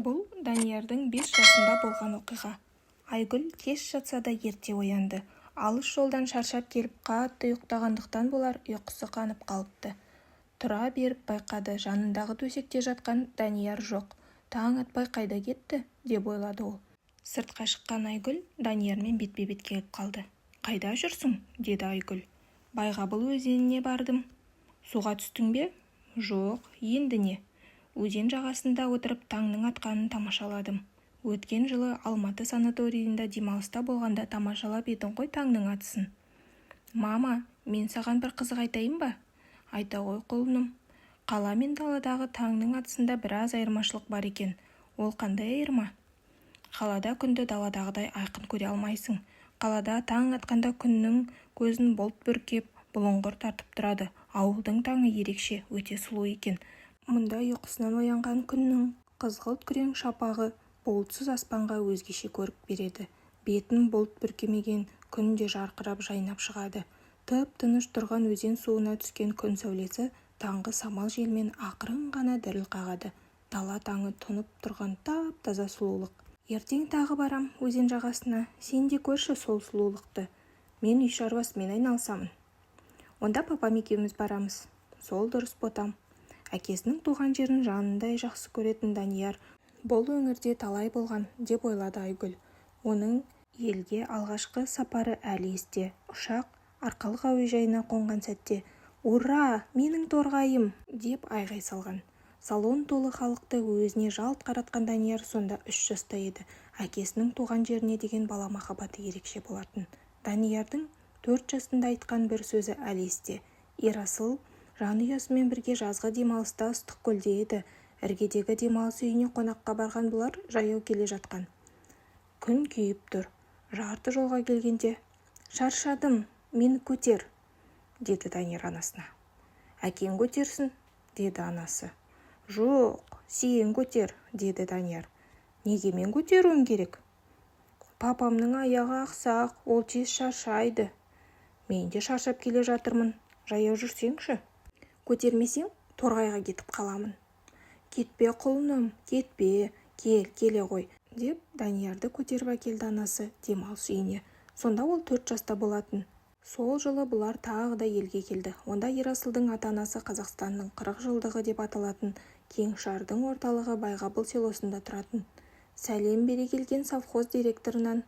Бұл Даниярдың 5 жасында болған оқиға. Айгүл кеш жатса да ерте оянды. Алыс жолдан шаршап келіп қатты ұйықтағандықтан болар, ұйқысы қанып қалыпты. Тұра беріп байқады, жанындағы төсекте жатқан Данияр жоқ. Таң атпай қайда кетті, деп ойлады ол. Сыртқа шыққан Айгүл Даниярмен бетпе-бет келіп қалды. Қайда жүрсің, деді Айгүл. Байғабыл өзеніне бардым. Суға түстің бе? Жоқ, енді не? Өзен жағасында отырып таңның атқанын тамашаладым. Өткен жылы Алматы санаторийында демалыста болғанда тамашалап едің ғой таңның атысын. Мама, мен саған бір қызық айтайын ба? Айта ғой құлыным. Қала мен даладағы таңның атысында біраз айырмашылық бар екен. Ол қандай айырма? Қалада күнді даладағыдай айқын көре алмайсың. Қалада таң атқанда күннің көзін бұлт бүркеп, бұлыңғыр тартып тұрады. Ауылдың таңы ерекше, өте сұлу екен. Мұнда ұйқысынан оянған күннің қызғылт күрең шапағы бұлтсыз аспанға өзгеше көрік береді. Бетін бұлт бүркемеген күн де жарқырап жайнап шығады. Тып-тыныш тұрған өзен суына түскен күн сәулесі таңғы самал желмен ақырын ғана діріл қағады. Дала таңы тұнып тұрған тап-таза сұлулық. Ертең тағы барам өзен жағасына, сен де көрші сол сұлулықты. Мен үй шаруасымен айналысамын. Онда папам екеуміз барамыз. Сол дұрыс ботам. Әкесінің туған жерін жанындай жақсы көретін Данияр бұл өңірде талай болған деп ойлады Айгүл. Оның елге алғашқы сапары әлі есте. Ұшақ Арқалық әуежайына қонған сәтте «Ура, менің торғайым!» деп айғай салған. Салон толы халықты өзіне жалт қаратқан Данияр сонда 3 жаста еді. Әкесінің туған жеріне деген бала махаббаты ерекше болатын. Даниярдың 4 жасында айтқан бір сөзі әлі есте. Ерасыл жанұясымен бірге жазғы демалыста Ыстықкөлде еді. Іргедегі демалыс үйіне қонаққа барған бұлар жаяу келе жатқан. Күн күйіп тұр. Жарты жолға келгенде «Шаршадым, мені көтер», деді Данияр анасына. «Әкең көтерсін», деді анасы. «Жоқ, сен көтер», деді Данияр. «Неге мен көтеруім керек?» «Папамның аяғы ақсақ, ол тез шаршайды». «Мен де шаршап келе жатырмын, жаяу жүрсеңші». «Көтермесең, торғайға кетіп қаламын». «Кетпе құлыным, кетпе, келе ғой», деп Даниярды көтеріп әкелді анасы демалыс үйіне. Сонда ол 4 жаста болатын. Сол жылы бұлар тағы да елге келді. Онда Ерасылдың ата-анасы Қазақстанның 40 жылдығы деп аталатын Кеңшардың орталығы Байғабыл селосында тұратын. Сәлем бере келген совхоз директорынан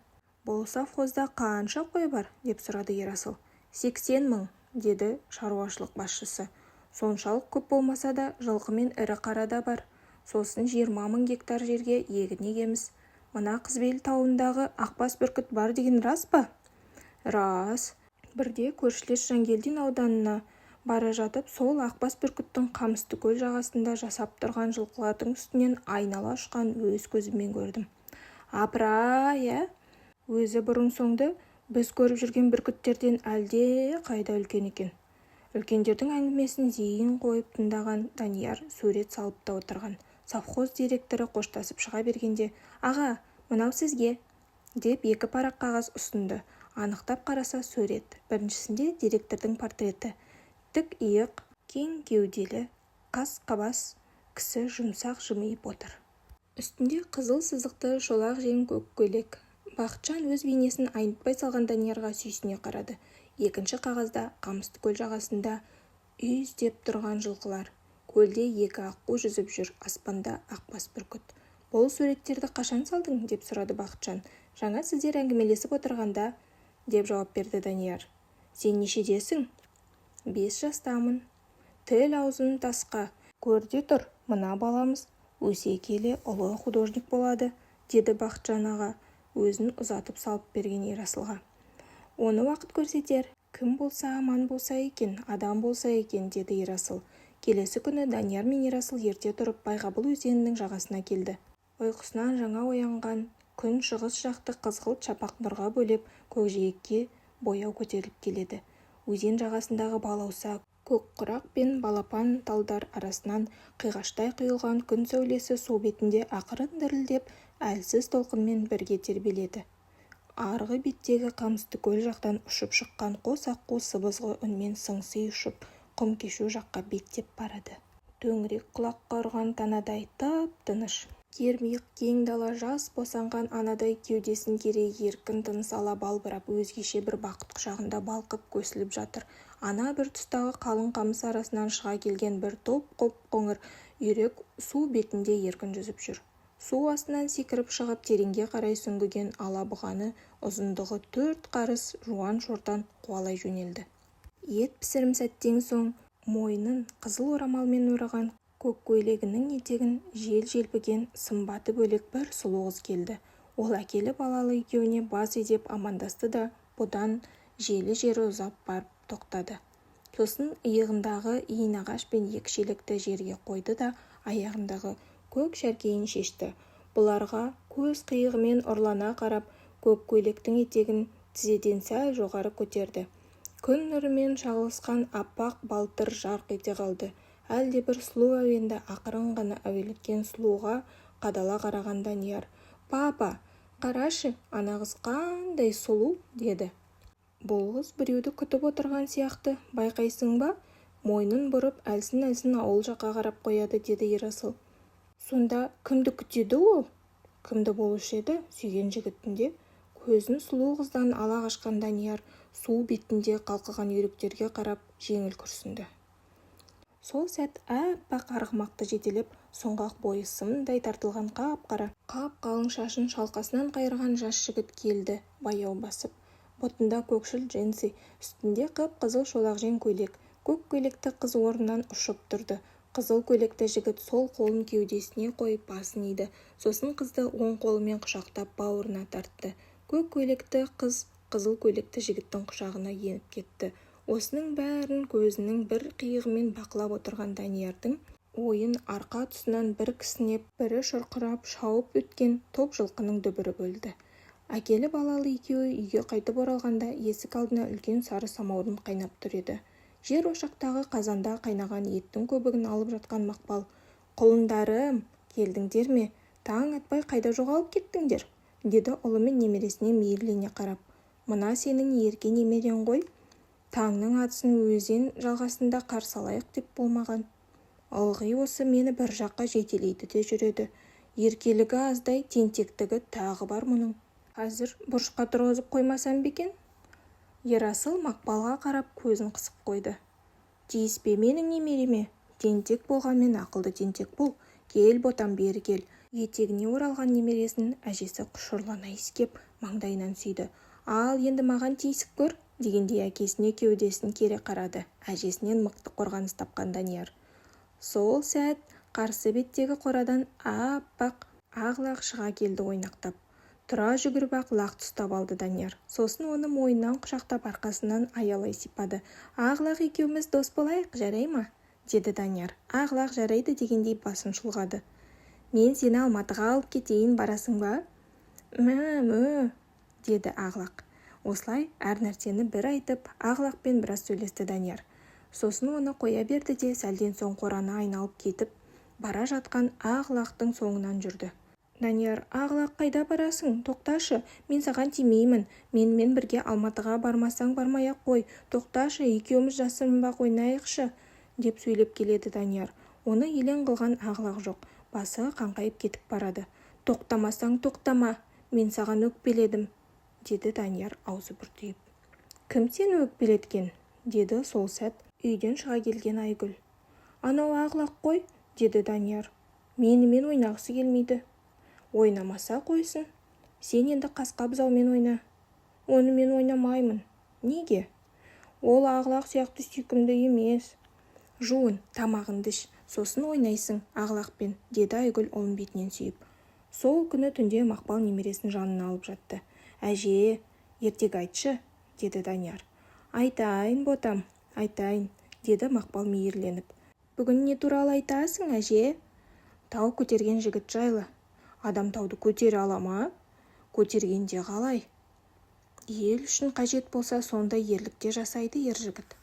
«Бұл совхозда қанша қой бар?» деп сұрады Ерасыл. 80 мың, деді шаруашылық басшысы. Соншалық көп болмаса да жылқы мен ірі қара да бар. Сосын 20 мың гектар жерге егін егеміз. Мына Қызбел тауындағы Ақбас бүркіт бар деген рас па? Рас. Бірде көршілес Жангелдин ауданына бара жатып, сол Ақбас бүркіттің Қамыстыкөл жағасында жасап тұрған жылқылардың үстінен айнала ұшқан өз көзіммен көрдім. Апыр-ай, өзі бұрын-соңды біз көріп жүрген бүркіттерден әлде қайда үлкен екен. Үлкендердің әңгімесін зейін қойып тыңдаған Данияр сурет салып та отырған. Совхоз директоры қоштасып шыға бергенде «Аға, мынау сізге», деп 2 парақ қағаз ұсынды. Анықтап қараса сурет. Біріншісінде директордың портреті. Тік иық, кең кеуделі, қас-қабас кісі жұмсақ жымиып отыр. Үстінде қызыл сызықты шолақ жең көк көйлек. Бақытжан өз бейнесін айнытпай салған Даниярға сүйсіне қарады. Екінші қағазда Қамыстыкөл жағасында үй іздеп тұрған жылқылар. Көлде 2 аққу жүзіп жүр, аспанда Ақбас бүркіт. «Бұл суреттерді қашан салдың?» деп сұрады Бақытжан. «Жаңа сіздер әңгімелесіп отырғанда», деп жауап берді Данияр. «Сен нешедесің?» 5 жастамын. «Тіл аузын тасқа. Көрде тұр, мына баламыз өсе келе ұлы художник болады», деді Бақытжан аға, өзін ұзатып салып берген Ерасылға. «Оны уақыт көрсетер. Кім болса аман болса екен, адам болса екен», деді Ерасыл. Келесі күні Данияр мен Ерасыл ерте тұрып Байғабыл өзенінің жағасына келді. Ұйқысынан жаңа оянған күн шығыс жақты қызғылт шапақ нұрға бөлеп көкжиекке бояу көтеріліп келеді. Өзен жағасындағы балауса көк құрақ пен балапан талдар арасынан қиғаштай құйылған күн сәулесі су бетінде ақырын дірілдеп әлсіз толқынмен бірге тербеледі. Арғы беттегі Қамыстыкөл жақтан ұшып шыққан қос аққу сыбызғы үнмен сыңси ұшып құм кешу жаққа беттеп барады. Төңірек құлаққа ұрған танадай тып-тыныш. Кермиық кең дала жас босанған анадай кеудесін кере еркін тыныс ала балбырап өзгеше бір бақыт құшағында балқып көсіліп жатыр. Ана бір тұстағы қалың қамыс арасынан шыға келген бір топ қоп-қоңыр үйрек су бетінде еркін жүзіп жүр. Су астынан секіріп шығып тереңге қарай сүңгіген ала бұғаны ұзындығы 4 қарыс жуан шортан қуалай жөнелді. Ет пісірім сәттен соң мойнын қызыл орамалмен ораған көк көйлегінің етегін жел-желпіген сымбаты бөлек бір сұлу қыз келді. Ол әкелі балалы екеуіне бас изеп амандасты да бұдан желі жері ұзап барып тоқтады. Сосын иығындағы иінағаш пен екі шелекті жерге қойды да аяғындағы көк шәркейін шешті. Бұларға көз қиығымен ұрлана қарап көк көйлектің етегін тізеден сәл жоғары көтерді. Күн нұрымен шағылысқан аппақ балтыр жарқ ете қалды. Әлде бір сұлу әуенді ақырын ғана әуелеткен сұлуға қадала қараған Данияр: «Папа, қарашы, ана қыз қандай сұлу!» деді. Бұл қыз біреуді күтіп отырған сияқты, байқайсың ба? Мойнын бұрып әлсін-әлсін ауыл жаққа қарап қояды, деді Ерасыл. Сонда кімді күтеді ол? Кімді болушы еді? Сүйген жігітінде. Көзін сұлу қыздан ала қашқан Данияр су бетінде қалқыған үйректерге қарап жеңіл күрсінді. Сол сәт аппақ арғымақты жетелеп, сұңғақ бойы сымдай тартылған қап-қара, қап-қалың шашын шалқасынан қайырған жас жігіт келді, баяу басып. Бұтында көкшіл джинсы, үстінде қып-қызыл шолақ жең көйлек. Көк көйлекті қыз орнынан ұшып тұрды. Қызыл көйлекті жігіт сол қолын кеудесіне қойып басын иді. Сосын қызды оң қолымен құшақтап бауырына тартты. Көк көйлекті қыз қызыл көйлекті жігіттің құшағына еніп кетті. Осының бәрін көзінің бір қиығымен бақылап отырған Даниярдың ойын арқа тұсынан бір кісінеп, бірі шұрқырап шауып өткен топ жылқының дүбірі бөлді. Әкелі балалы екеуі үйге қайтып оралғанда есік алдына үлкен сары самаурын қайнап тұр еді. Жер ошақтағы қазанда қайнаған еттің көбігін алып жатқан Мақпал: «Құлындарым, келдіңдер ме? Таң атпай қайда жоғалып кеттіңдер?» деді ұлы мен немересіне мейірлене қарап. «Мына сенің ерке немерең ғой. Таңның атысын өзен жалғасында қарсы алайық деп болмаған. Ылғи осы мені бір жаққа жетелейді де жүреді. Еркелігі аздай, тентектігі тағы бар мұның. Қазір бұрышқа тұрғызып қоймасам бекен?» Ерасыл Мақпалға қарап көзін қысып қойды. «Тиіспе менің немереме. Тентек болғанмен ақылды тентек бол. Кел ботам, бері кел». Етегіне оралған немересін әжесі құшырлана иіскеп маңдайынан сүйді. «Ал енді маған тиісіп көр», дегендей әкесіне кеудесін кере қарады. Әжесінен мықты қорғаныс тапқан Данияр. Сол сәт қарсы беттегі қорадан аппақ ақ-лақ шыға келді ойнақтап. Тұра жүгіріп ақ лақты ұстап алды Данияр. Сосын оны мойнынан құшақтап арқасынан аялай сипады. «Ақ-лақ екеуміз дос болайық, жарай ма?» деді Данияр. «Ақ-лақ жарайды» дегендей басын шұлғады. «Мен сені Алматыға алып кетейін, барасың ба?» «Мө-мө», деді Ақ-лақ. Осылай әр нәрсені бір айтып, Ақ-лақпен біраз сөйлесті Данияр. Сосын оны қоя берді де сәлден соң қораны айналып кетіп, бара жатқан Ақ-лақтың соңынан жүрді. Данияр: «Ақ-лақ, қайда барасың? Тоқташы, мен саған тимеймін. Менімен бірге Алматыға бармасаң бармай-ақ қой. Тоқташы, екеуміз жасырынбақ ойнайықшы», деп сөйлеп келеді Данияр. Оны елең қылған Ақ-лақ жоқ. Басы қаңқайып кетіп барады. «Тоқтамасаң тоқтама, мен саған өкпеледім», деді Данияр аузы бұртиып. «Кім сені өкпелеткен?» деді сол сәт үйден шыға келген Айгүл. «Анау Ақ-лақ қой», деді Данияр. «Менімен ойнағысы келмейді». «Ойнамаса қойсын. Сен енді қасқа бұзаумен ойна». «Оны мен ойнамаймын». «Неге?» «Ол Ақ-лақ сияқты сүйкімді емес». «Жуын, тамағыңды іш, сосын ойнайсың Ақ-лақпен», деді Айгүл ұлын бетінен сүйіп. Сол күні түнде Мақпал немересін жанына алып жатты. «Әже, ертек айтшы», деді Данияр. «Айтайын, ботам, айтайын», деді Мақпал мейірленіп. «Бүгін не туралы айтасың, әже?» «Тау көтерген жігіт жайлы». «Адам тауды көтере ала ма?» «Көтергенде қалай?» «Ел үшін қажет болса, сонда ерлікте жасайды ер жігіт».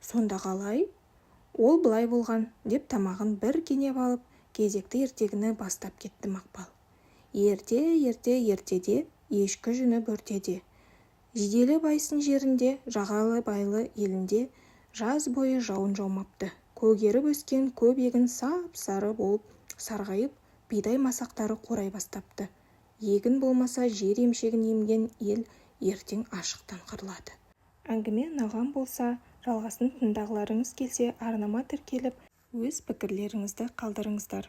«Сонда қалай?» «Ол былай болған», деп тамағын бір кенеп алып, кезекті ертегіні бастап кетті Мақпал. Ертеде, ешкі жүні бөртеде. Жиделі байсын жерінде, жағалы байлы елінде, жаз бойы жауын жаумапты. Көгеріп өскен көп егін сап-сары болып, сарғайып, бидай масақтары қурай бастапты. Егін болмаса жер емшегін емген ел ертең аштықтан қырылады. Әңгіме ұнаған болса, жалғасын тыңдағыларыңыз келсе, арнама тіркеліп, өз пікірлеріңізді қалдырыңыздар.